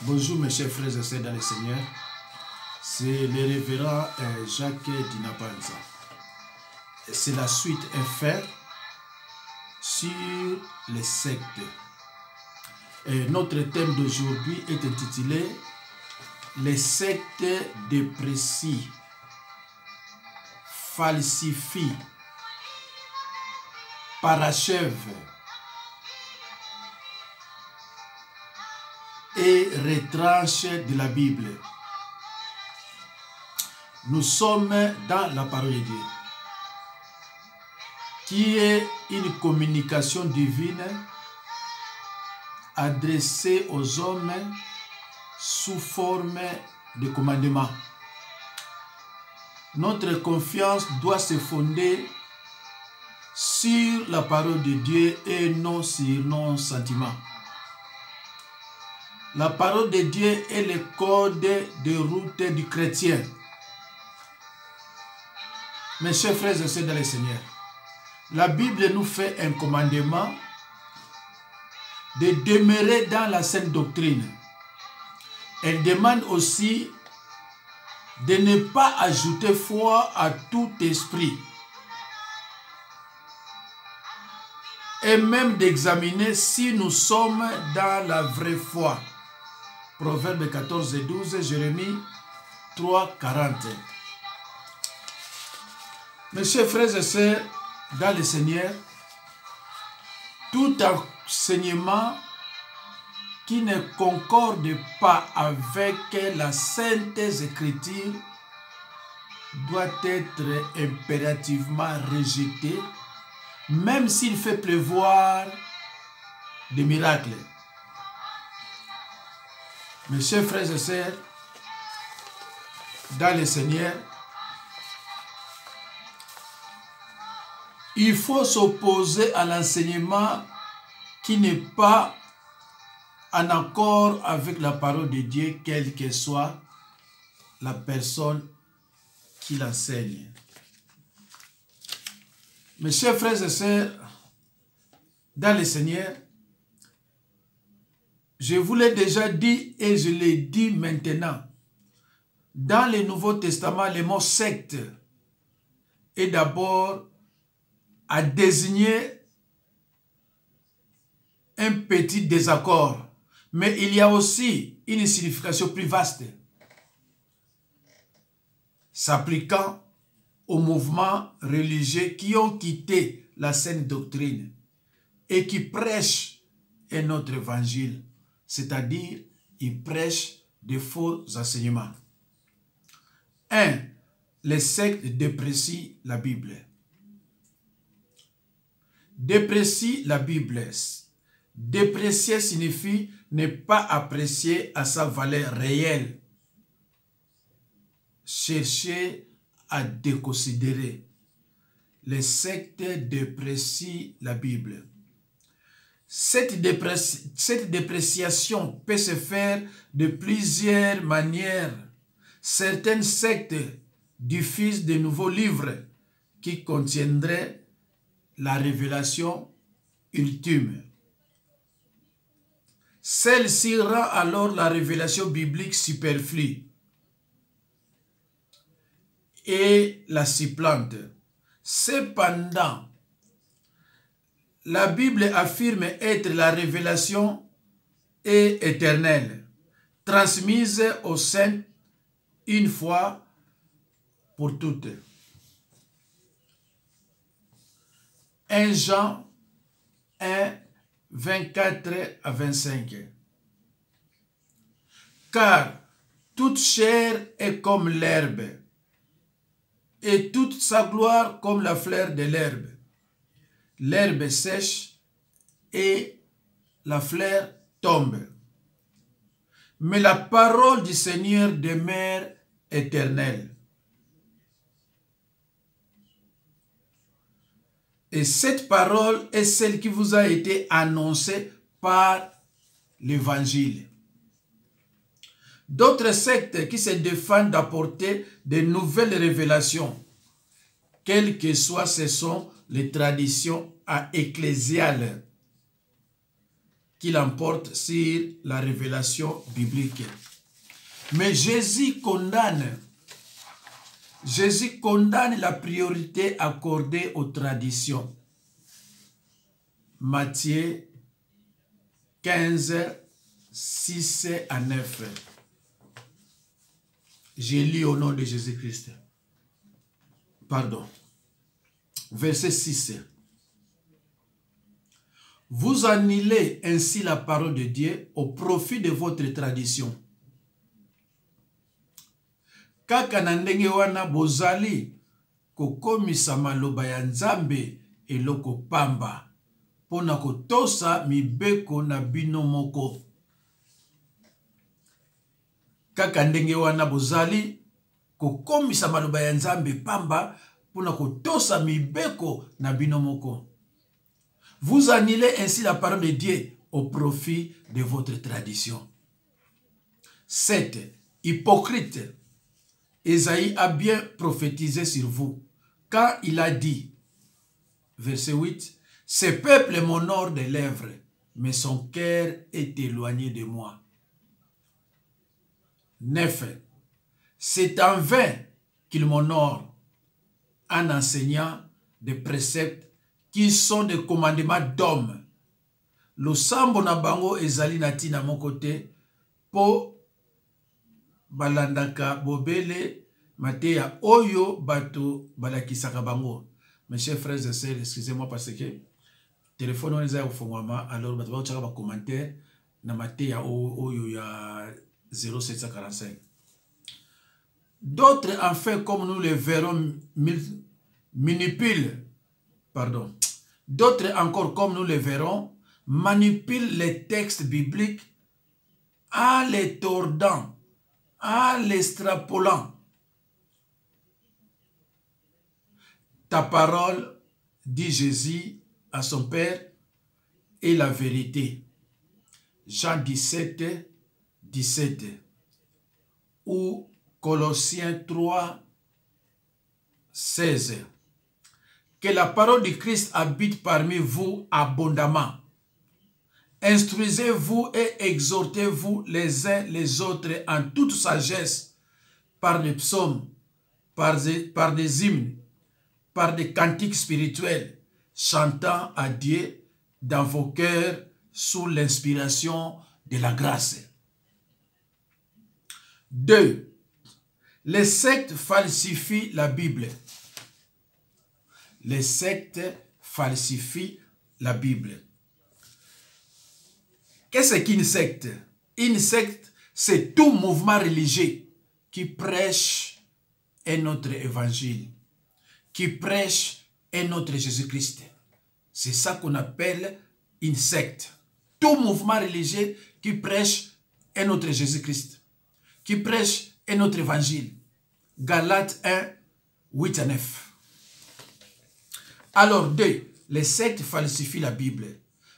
Bonjour mes chers frères et sœurs dans le Seigneur, c'est le révérend Jacques Dinapanza. C'est la suite FR sur les sectes. Et notre thème d'aujourd'hui est intitulé les sectes déprécient, falsifient, parachèvent et retranchent de la Bible. Nous sommes dans la parole de Dieu, qui est une communication divine adressée aux hommes sous forme de commandement. Notre confiance doit se fonder sur la parole de Dieu et non sur nos sentiments. La parole de Dieu est le code de route du chrétien. Mes chers frères et sœurs dans le Seigneur, la Bible nous fait un commandement de demeurer dans la sainte doctrine. Elle demande aussi de ne pas ajouter foi à tout esprit et même d'examiner si nous sommes dans la vraie foi. Proverbe 14 et 12, Jérémie 3, 40. Mes chers frères et sœurs, dans le Seigneur, tout enseignement qui ne concorde pas avec la Sainte Écriture doit être impérativement rejeté, même s'il fait prévoir des miracles. Mes chers frères et sœurs, dans le Seigneur, il faut s'opposer à l'enseignement qui n'est pas en accord avec la parole de Dieu, quelle que soit la personne qui l'enseigne. Mes chers frères et sœurs, dans le Seigneur, je vous l'ai déjà dit et je l'ai dit maintenant. Dans le Nouveau Testament, le mot secte est d'abord à désigner un petit désaccord, mais il y a aussi une signification plus vaste, s'appliquant aux mouvements religieux qui ont quitté la saine doctrine et qui prêchent un autre évangile, c'est-à-dire ils prêchent de faux enseignements. 1. Les sectes déprécient la Bible. Déprécie la Bible. Déprécier signifie ne pas apprécier à sa valeur réelle. Chercher à déconsidérer. Les sectes déprécient la Bible. Cette dépréciation peut se faire de plusieurs manières. Certaines sectes diffusent de nouveaux livres qui contiendraient la révélation ultime. Celle-ci rend alors la révélation biblique superflue et la supplante. Cependant, la Bible affirme être la révélation et éternelle, transmise aux saints une fois pour toutes. 1 Jean 1, 24 à 25. Car toute chair est comme l'herbe, et toute sa gloire comme la fleur de l'herbe. L'herbe sèche et la fleur tombe. Mais la parole du Seigneur demeure éternelle. Et cette parole est celle qui vous a été annoncée par l'Évangile. D'autres sectes qui se défendent d'apporter de nouvelles révélations, quelles que soient, ce sont les traditions ecclésiales qui l'emporte sur la révélation biblique. Mais Jésus condamne la priorité accordée aux traditions. Matthieu 15, 6 à 9. Je lis au nom de Jésus-Christ. Pardon. Verset 6. Vous annulez ainsi la parole de Dieu au profit de votre tradition. Kaka na ndenge wana bozali kokomisa maloba ya Nzambe eloko pamba pona kotosa mibeko na bino moko. Kaka ndenge wana bozali kokomisa maloba ya Nzambe pamba pona kotosa mibeko na bino moko. Vous annulez ainsi la parole de Dieu au profit de votre tradition. 7. Hypocrite. Ésaïe a bien prophétisé sur vous quand il a dit, verset 8, « Ce peuple m'honore des lèvres, mais son cœur est éloigné de moi. » 9. C'est en vain qu'il m'honore en enseignant des préceptes qui sont des commandements d'hommes. Le sambo na bango ezali na tina mon côté po balandaka bobele mateya oyo bato balakisaka bango. Mes chers frères et sœurs, excusez-moi parce que téléphone on est au fongwama, alors bato ba chaka ba commentaire na mateya oyo ya 0745. D'autres en fait comme nous les verrons D'autres encore comme nous les verrons manipulent les textes bibliques en les tordant, en l'extrapolant. Ta parole, dit Jésus à son Père, est la vérité. Jean 17, 17. Ou Colossiens 3, 16. Que la parole du Christ habite parmi vous abondamment. Instruisez-vous et exhortez-vous les uns les autres en toute sagesse, par des psaumes, par des hymnes, par des cantiques spirituels, chantant à Dieu dans vos cœurs sous l'inspiration de la grâce. 2. Les sectes falsifient la Bible. Les sectes falsifient la Bible. Qu'est-ce qu'une secte? Une secte, c'est tout mouvement religieux qui prêche un autre évangile, qui prêche un autre Jésus-Christ. C'est ça qu'on appelle une secte. Tout mouvement religieux qui prêche un autre Jésus-Christ, qui prêche un autre évangile. Galates 1, 8 à 9. Alors 2, les sectes falsifient la Bible.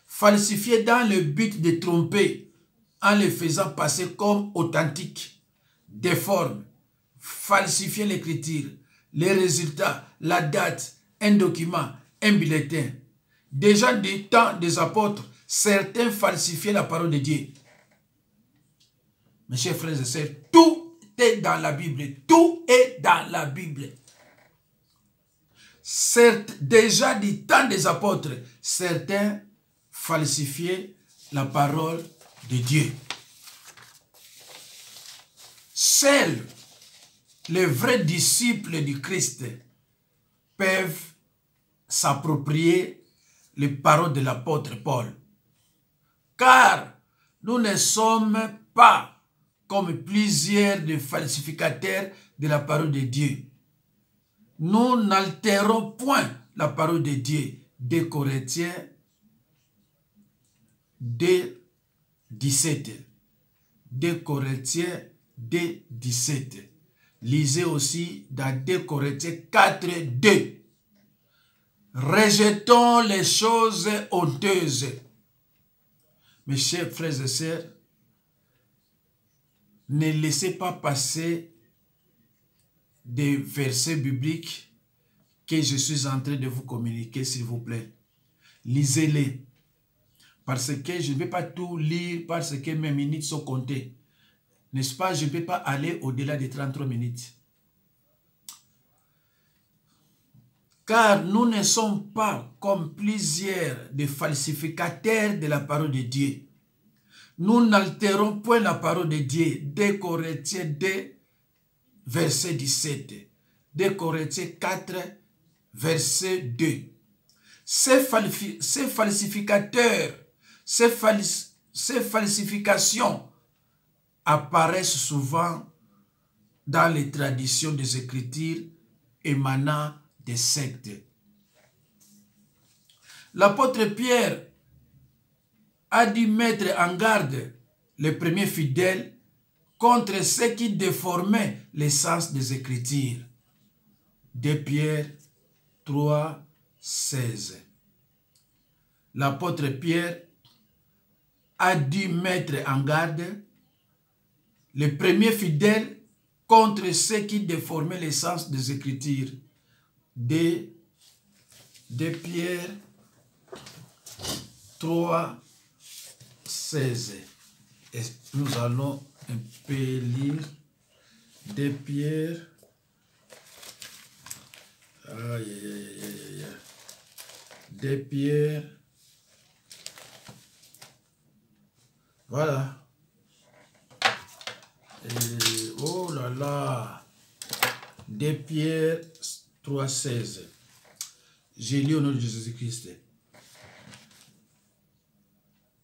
Falsifier dans le but de tromper en les faisant passer comme authentiques, déforme, falsifier l'écriture, les résultats, la date, un document, un bulletin. Déjà du temps des apôtres, certains falsifiaient la parole de Dieu. Mes chers frères et sœurs, tout est dans la Bible. Tout est dans la Bible. Certes, déjà du temps des apôtres, certains falsifiaient la parole de Dieu. Seuls les vrais disciples du Christ peuvent s'approprier les paroles de l'apôtre Paul. Car nous ne sommes pas comme plusieurs de falsificateurs de la parole de Dieu. Nous n'altérons point la parole de Dieu. 2 Corinthiens 2, 17. 2 Corinthiens 2, 17. Lisez aussi dans 2 Corinthiens 4, 2. Rejetons les choses honteuses. Mes chers frères et sœurs, ne laissez pas passer des versets bibliques que je suis en train de vous communiquer, s'il vous plaît. Lisez-les. parce que je ne vais pas tout lire, parce que mes minutes sont comptées. N'est-ce pas? Je ne peux pas aller au-delà de 33 minutes. Car nous ne sommes pas comme plusieurs des falsificateurs de la parole de Dieu. Nous n'altérons point la parole de Dieu. 2 Corinthiens 2, verset 17. 2 Corinthiens 4, verset 2. Ces falsificateurs, ces falsifications apparaissent souvent dans les traditions des Écritures émanant des sectes. L'apôtre Pierre a dû mettre en garde les premiers fidèles contre ceux qui déformaient l'essence des Écritures. 2 Pierre 3, 16. L'apôtre Pierre a dû mettre en garde les premiers fidèles contre ceux qui déformaient l'essence des Écritures. 2 Pierre 3, 16. Et nous allons un peu lire 2 Pierre. Aïe, aïe, aïe, aïe. 2 Pierre. Voilà. Et, oh là là. 2 Pierre 3, 16. J'ai lu au nom de Jésus-Christ.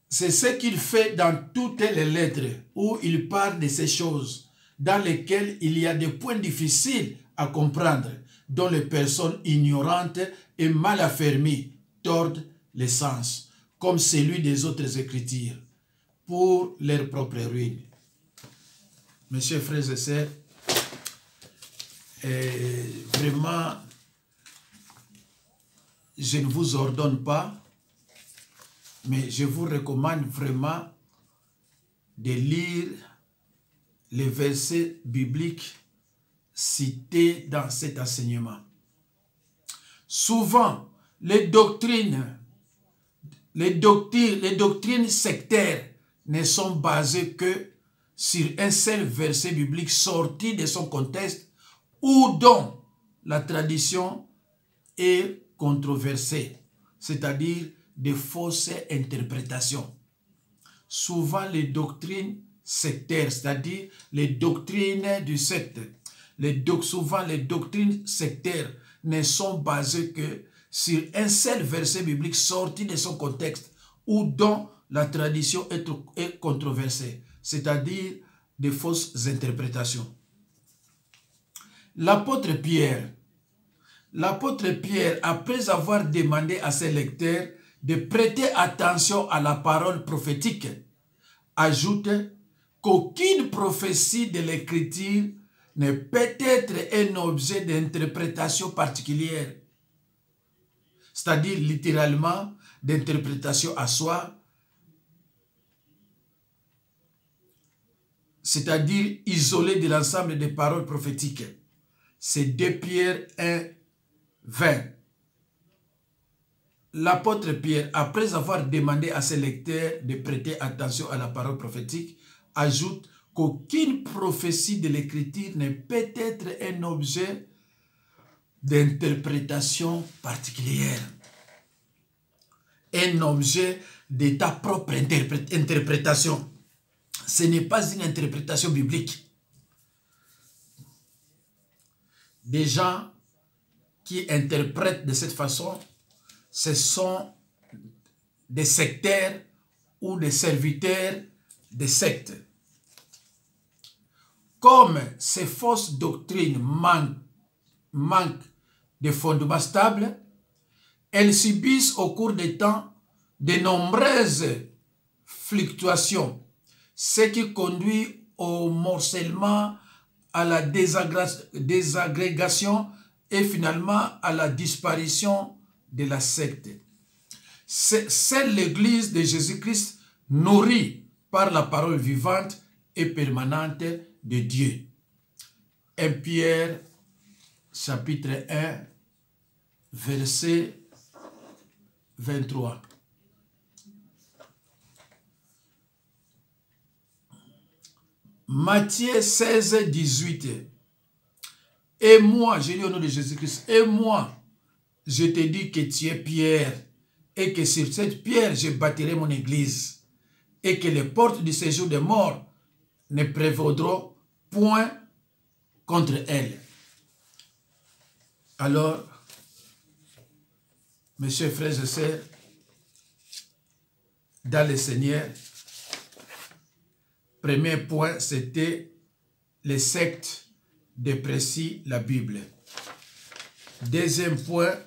C'est ce qu'il fait dans toutes les lettres où il parle de ces choses dans lesquelles il y a des points difficiles à comprendre, dont les personnes ignorantes et mal affermies tordent les sens, comme celui des autres Écritures, pour leur propre ruine. Mes chers frères et sœurs, vraiment, je ne vous ordonne pas, mais je vous recommande vraiment de lire les versets bibliques cités dans cet enseignement. Souvent, les doctrines sectaires ne sont basées que sur un seul verset biblique sorti de son contexte ou dont la tradition est controversée, c'est-à-dire des fausses interprétations. Souvent, les doctrines sectaires, c'est-à-dire les doctrines du secte, souvent les doctrines sectaires ne sont basées que sur un seul verset biblique sorti de son contexte ou dont la tradition est controversée, c'est-à-dire des fausses interprétations. L'apôtre Pierre, après avoir demandé à ses lecteurs de prêter attention à la parole prophétique, ajoute qu'aucune prophétie de l'Écriture ne peut être un objet d'interprétation particulière, c'est-à-dire littéralement d'interprétation à soi, c'est-à-dire isolée de l'ensemble des paroles prophétiques. C'est 2 Pierre 1, 20. L'apôtre Pierre, après avoir demandé à ses lecteurs de prêter attention à la parole prophétique, ajoute qu'aucune prophétie de l'Écriture ne peut être un objet d'interprétation particulière, un objet de ta propre interprétation. Ce n'est pas une interprétation biblique. Des gens qui interprètent de cette façon, ce sont des sectaires ou des serviteurs des sectes. Comme ces fausses doctrines manquent de fondements stables, elles subissent au cours des temps de nombreuses fluctuations, ce qui conduit au morcellement, à la désagrégation et finalement à la disparition de la secte. C'est l'Église de Jésus-Christ nourrie par la parole vivante et permanente de Dieu. 1 Pierre, chapitre 1, verset 23. Matthieu 16, 18. Et moi, je lis au nom de Jésus-Christ, et moi, je te dis que tu es Pierre, et que sur cette pierre, je bâtirai mon église, et que les portes du séjour des morts ne prévaudront point contre elle. Alors, mes chers frères et sœurs, dans le Seigneur, premier point, c'était les sectes déprécient la Bible. Deuxième point,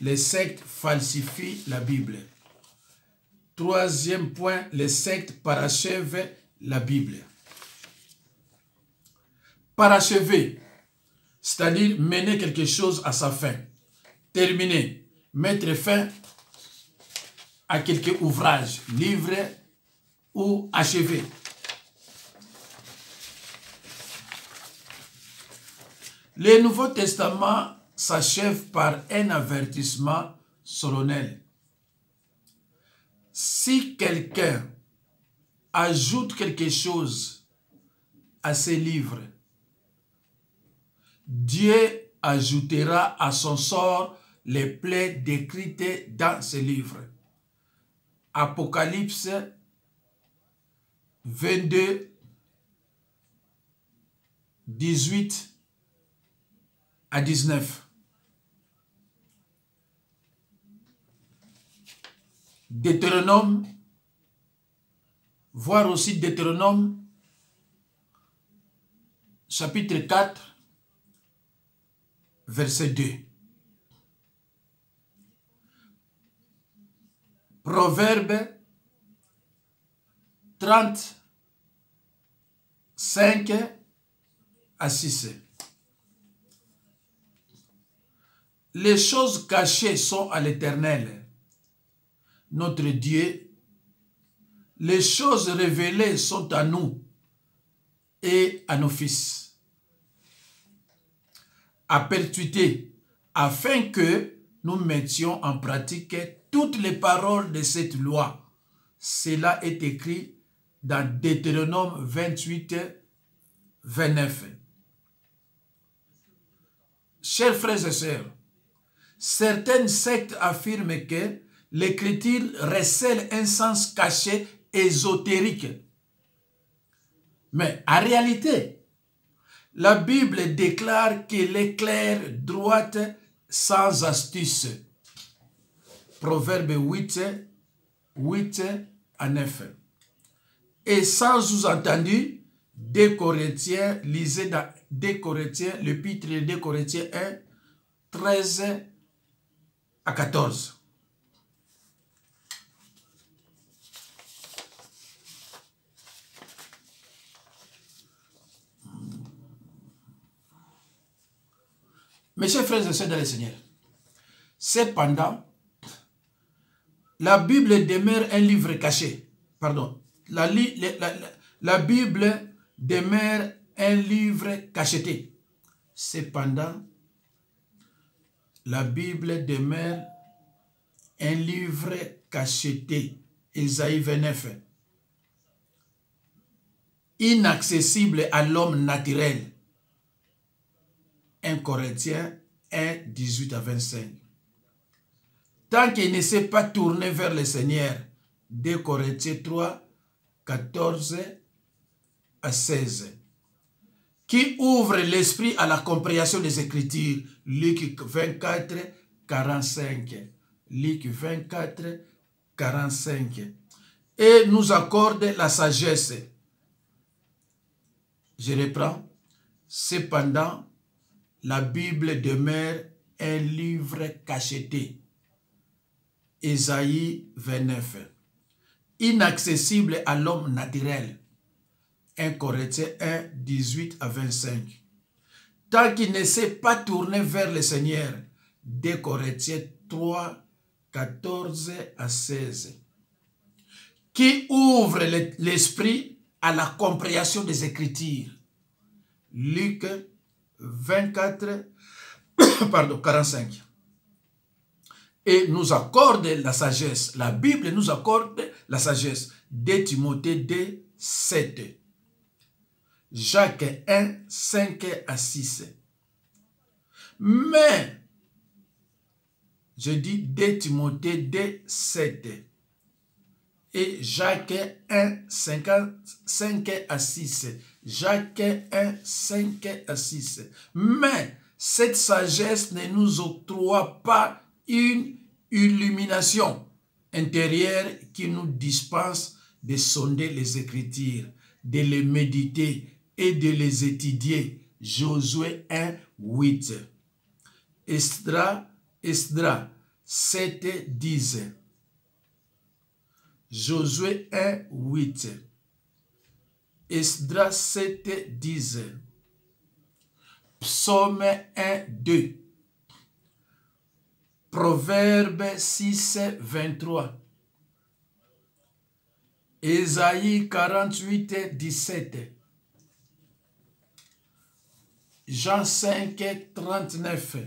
les sectes falsifient la Bible. Troisième point, les sectes parachèvent la Bible. Parachever, c'est-à-dire mener quelque chose à sa fin. Terminer, mettre fin à quelque ouvrage, livre ou achever. Le Nouveau Testament s'achève par un avertissement solennel. Si quelqu'un ajoute quelque chose à ses livres, Dieu ajoutera à son sort les plaies décrites dans ce livre. Apocalypse 22, 18 à 19. Deutéronome, voir aussi Deutéronome, chapitre 4, verset 2. Proverbe 35 à 6. Les choses cachées sont à l'Éternel, notre Dieu. Les choses révélées sont à nous et à nos fils, à perpétuité, afin que nous mettions en pratique toutes les paroles de cette loi. Cela est écrit dans Deutéronome 28, 29. Chers frères et sœurs, certaines sectes affirment que l'Écriture recèle un sens caché ésotérique. Mais en réalité, la Bible déclare qu'elle est claire, droite, sans astuce. Proverbe 8, 8 à 9. Et sans sous-entendu, 2 Corinthiens, lisez dans 2 Corinthiens, l'épître de 2 Corinthiens 1, 13 à 14. Mes chers frères et sœurs dans le Seigneur, cependant, la Bible demeure un livre caché. Pardon. La Bible demeure un livre cacheté. Cependant, la Bible demeure un livre cacheté. Ésaïe 29. Inaccessible à l'homme naturel. 1 Corinthiens 1, 18 à 25. Tant qu'il ne s'est pas tourné vers le Seigneur. 2 Corinthiens 3, 14 à 16. Qui ouvre l'esprit à la compréhension des Écritures. Luc 24, 45. Luc 24, 45. Et nous accorde la sagesse. Je reprends. Cependant, la Bible demeure un livre cacheté. Ésaïe 29. Inaccessible à l'homme naturel. 1 Corinthiens 1, 18 à 25. Tant qu'il ne s'est pas tourné vers le Seigneur. 2 Corinthiens 3, 14 à 16. Qui ouvre l'esprit à la compréhension des Écritures. Luc 24, pardon, 45. Et nous accorde la sagesse. La Bible nous accorde la sagesse. 2 Timothée 2, 7. Jacques 1, 5 à 6. Mais, je dis 2 Timothée 2, 7. Et Jacques 1, 5 à 6. Jacques 1, 5 à 6. Mais cette sagesse ne nous octroie pas une illumination intérieure qui nous dispense de sonder les Écritures, de les méditer et de les étudier. Josué 1, 8. Esdras 7, 10. Josué 1, 8. Esdras 7, 10. Psaume 1, 2. Proverbe 6, 23. Ésaïe 48, 17. Jean 5, 39.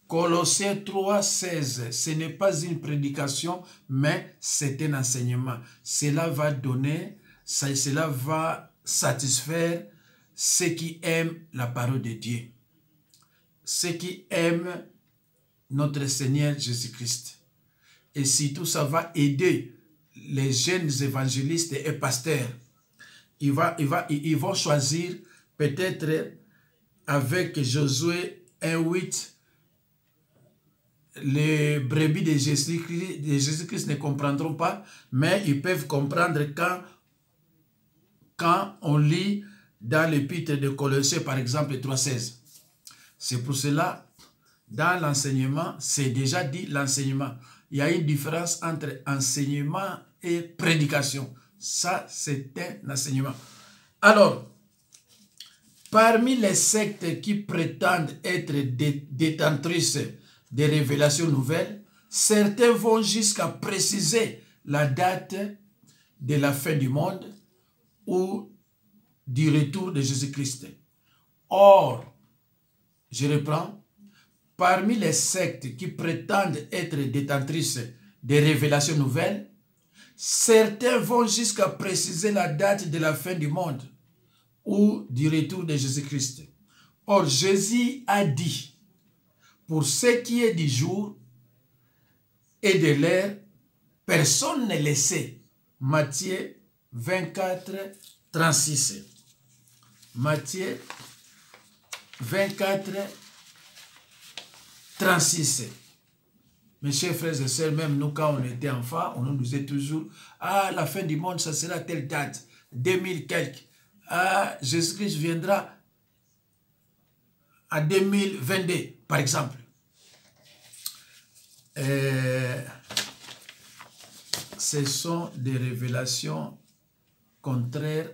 Colossiens 3, 16. Ce n'est pas une prédication, mais c'est un enseignement. Cela va donner, cela va satisfaire ceux qui aiment la parole de Dieu. Ceux qui aiment notre Seigneur Jésus-Christ. Et surtout, ça va aider les jeunes évangélistes et pasteurs. Ils vont choisir peut-être avec Josué 1,8, les brebis de Jésus-Christ ne comprendront pas, mais ils peuvent comprendre quand on lit dans l'épître de Colossiens, par exemple, 3,16. C'est pour cela, dans l'enseignement, c'est déjà dit l'enseignement. Il y a une différence entre enseignement et prédication. Ça, c'est un enseignement. Alors, parmi les sectes qui prétendent être détentrices des révélations nouvelles, certains vont jusqu'à préciser la date de la fin du monde ou du retour de Jésus-Christ. Or, je reprends, parmi les sectes qui prétendent être détentrices des révélations nouvelles, certains vont jusqu'à préciser la date de la fin du monde ou du retour de Jésus-Christ. Or, Jésus a dit, pour ce qui est du jour et de l'heure, personne ne le sait. Matthieu 24, 36. Matthieu 24, 36. Mes chers frères et sœurs, même nous, quand on était enfants, on nous disait toujours, ah, la fin du monde, ça sera telle date, 2000 quelques. Ah, Jésus-Christ viendra à 2022, par exemple. Ce sont des révélations contraires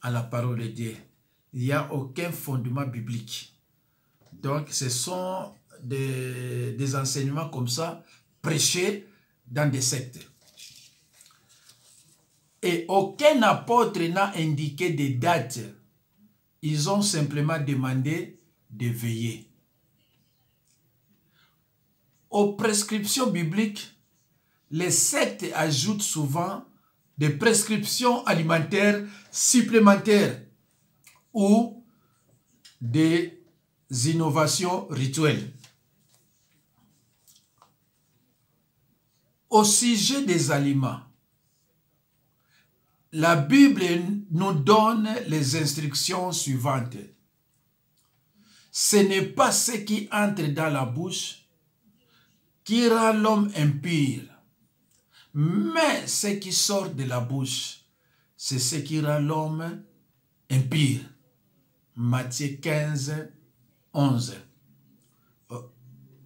à la parole de Dieu. Il n'y a aucun fondement biblique. Donc, ce sont des enseignements comme ça, prêchés dans des sectes. Et aucun apôtre n'a indiqué des dates. Ils ont simplement demandé de veiller. Aux prescriptions bibliques, les sectes ajoutent souvent des prescriptions alimentaires supplémentaires ou des innovations rituelles. Au sujet des aliments, la Bible nous donne les instructions suivantes. Ce n'est pas ce qui entre dans la bouche qui rend l'homme impur, mais ce qui sort de la bouche, c'est ce qui rend l'homme impur. Matthieu 15, 11.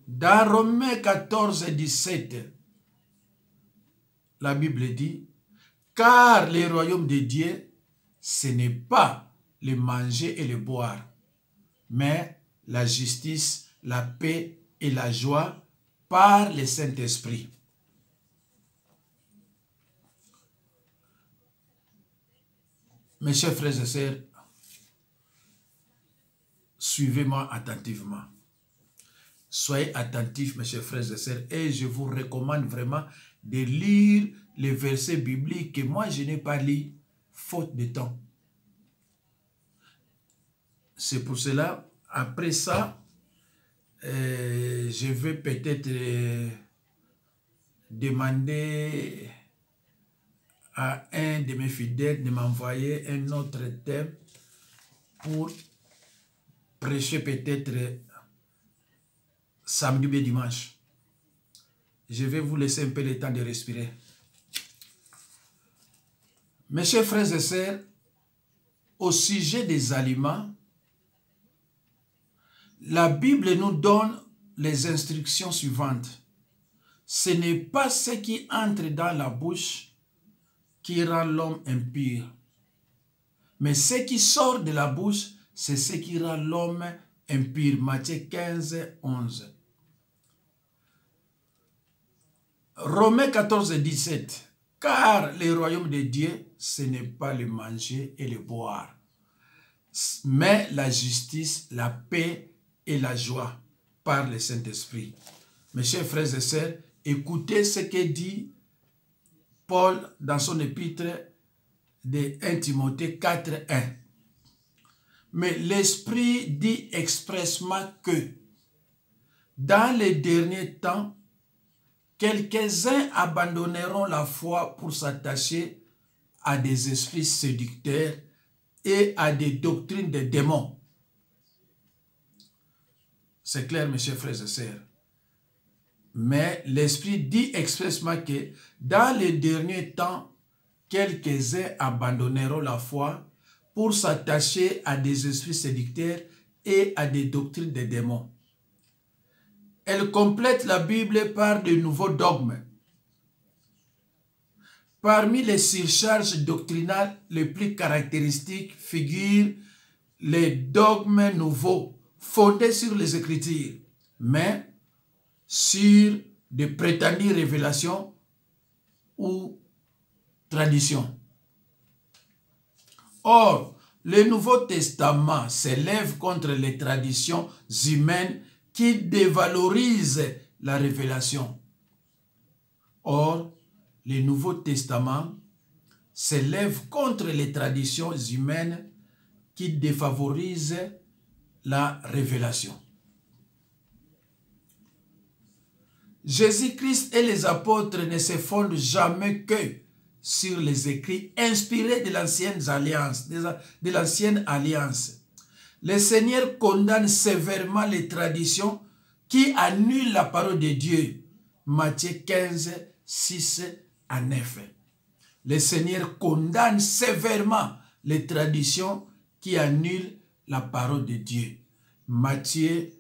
Dans Romains 14, 17, la Bible dit, car le royaume de Dieu, ce n'est pas le manger et le boire, mais la justice, la paix et la joie par le Saint-Esprit. Mes chers frères et sœurs, suivez-moi attentivement. Soyez attentifs, mes chers frères et sœurs, et je vous recommande vraiment de lire les versets bibliques que moi je n'ai pas lus faute de temps. C'est pour cela, après ça, je vais peut-être demander à un de mes fidèles de m'envoyer un autre thème pour prêcher peut-être samedi ou dimanche. Je vais vous laisser un peu le temps de respirer. Mes chers frères et sœurs, au sujet des aliments, la Bible nous donne les instructions suivantes. Ce n'est pas ce qui entre dans la bouche qui rend l'homme impur, mais ce qui sort de la bouche, c'est ce qui rend l'homme impur. Matthieu 15, 11. Romains 14, 17. Car le royaume de Dieu, ce n'est pas le manger et le boire, mais la justice, la paix et la joie par le Saint-Esprit. Mes chers frères et sœurs, écoutez ce que dit Paul dans son épître de 1 Timothée 4, 1. Mais l'Esprit dit expressement que dans les derniers temps, quelques-uns abandonneront la foi pour s'attacher à des esprits séducteurs et à des doctrines de démons. C'est clair, mes chers frères et sœurs. Mais l'Esprit dit expressement que dans les derniers temps, quelques-uns abandonneront la foi pour s'attacher à des esprits séducteurs et à des doctrines de démons. Elle complète la Bible par de nouveaux dogmes. Parmi les surcharges doctrinales les plus caractéristiques figurent les dogmes nouveaux fondés sur les Écritures, mais sur de prétendues révélations ou traditions. Or, le Nouveau Testament s'élève contre les traditions humaines qui dévalorisent la révélation. Or, le Nouveau Testament s'élève contre les traditions humaines qui défavorisent la révélation. Jésus-Christ et les apôtres ne se fondent jamais que sur les écrits inspirés de l'ancienne alliance. Le Seigneur condamne sévèrement les traditions qui annulent la parole de Dieu. Matthieu 15, 6 à 9. Le Seigneur condamne sévèrement les traditions qui annulent la parole de Dieu. Matthieu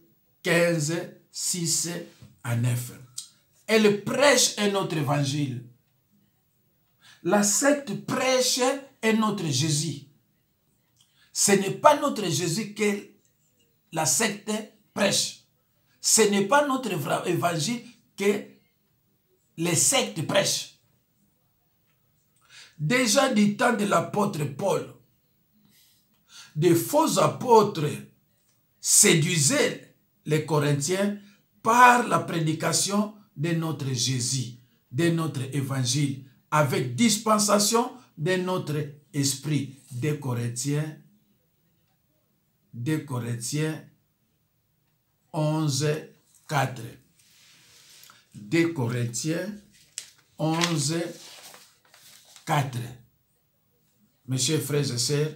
15, 6 à 9. Elle prêche un autre évangile. La secte prêche un autre Jésus. Ce n'est pas notre Jésus que la secte prêche. Ce n'est pas notre évangile que les sectes prêchent. Déjà du temps de l'apôtre Paul, de faux apôtres séduisaient les Corinthiens par la prédication de notre Jésus, de notre évangile, avec dispensation de notre esprit. 2 Corinthiens 11, 4. 2 Corinthiens 11, 4. Mes chers frères et sœurs,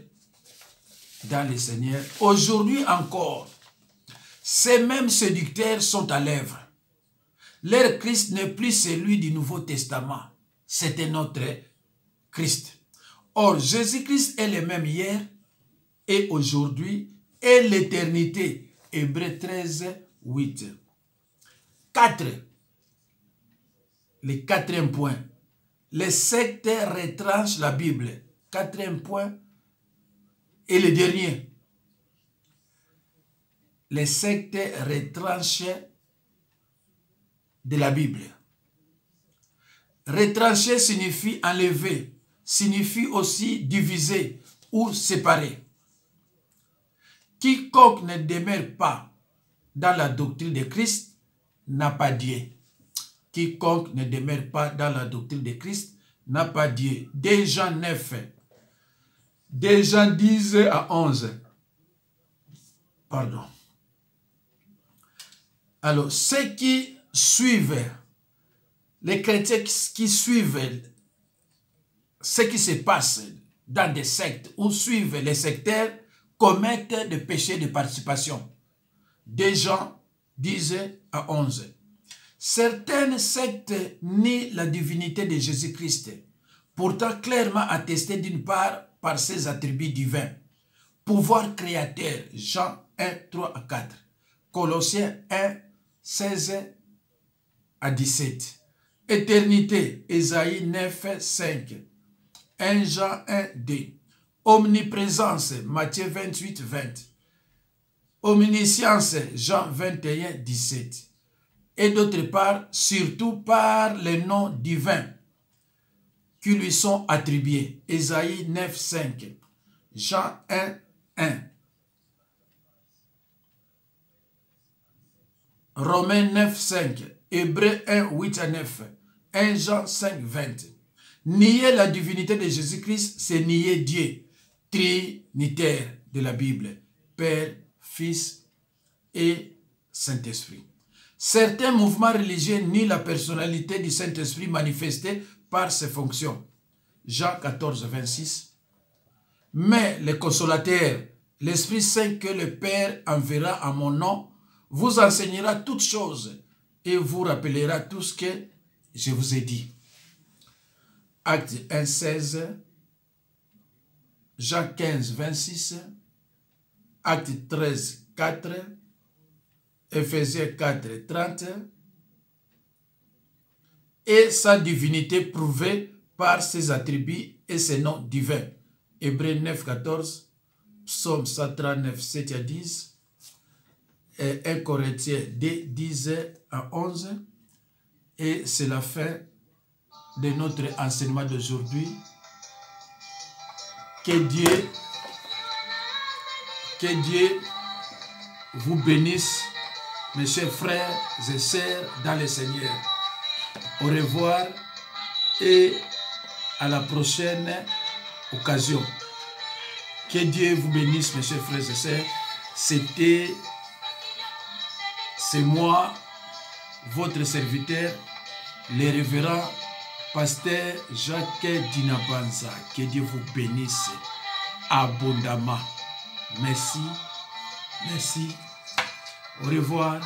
dans le Seigneur, aujourd'hui encore, ces mêmes séducteurs sont à l'œuvre. Leur Christ n'est plus celui du Nouveau Testament. C'était notre Christ. Or, Jésus-Christ est le même hier et aujourd'hui et l'éternité. Hébreux 13, 8. 4. Le quatrième point. Les sectes retranchent la Bible. Quatrième point. Et le dernier. Les sectes retranchent de la Bible. Retrancher signifie enlever, signifie aussi diviser ou séparer. Quiconque ne demeure pas dans la doctrine de Christ n'a pas Dieu. Quiconque ne demeure pas dans la doctrine de Christ n'a pas Dieu. 2 Jean 9, 2 Jean 10 à 11. Pardon. Alors, ceux qui suivent, les chrétiens qui suivent ce qui se passe dans des sectes ou suivent les sectaires commettent des péchés de participation. 2 Jean 10 à 11. Certaines sectes nient la divinité de Jésus-Christ, pourtant clairement attestée d'une part par ses attributs divins. Pouvoir créateur, Jean 1, 3 à 4. Colossiens 1, 16 à 17. Éternité, Ésaïe 9, 5. 1 Jean 1, 2. Omniprésence, Matthieu 28, 20. Omniscience, Jean 21, 17. Et d'autre part, surtout par les noms divins qui lui sont attribués. Ésaïe 9, 5. Jean 1, 1. Romains 9, 5. Hébreux 1, 8 à 9. 1 Jean 5, 20. Nier la divinité de Jésus-Christ, c'est nier Dieu, trinitaire de la Bible, Père, Fils et Saint-Esprit. Certains mouvements religieux nient la personnalité du Saint-Esprit manifestée par ses fonctions. Jean 14, 26. Mais le consolateur, l'Esprit Saint que le Père enverra en mon nom, vous enseignera toutes choses et vous rappellera tout ce que je vous ai dit. Acte 1, 16, Jean 15, 26, Acte 13, 4, Ephésiens 4, 30, et sa divinité prouvée par ses attributs et ses noms divins. Hébreux 9, 14, Psaume 139, 7 à 10, et 1 Corinthiens 2, 10 à 11, et c'est la fin de notre enseignement d'aujourd'hui. Que Dieu vous bénisse, mes chers frères et sœurs dans le Seigneur. Au revoir et à la prochaine occasion. Que Dieu vous bénisse, mes chers frères et sœurs. C'est moi, votre serviteur, le révérend Pasteur Jacques Dinabanza. Que Dieu vous bénisse abondamment. Merci. Merci. Au revoir.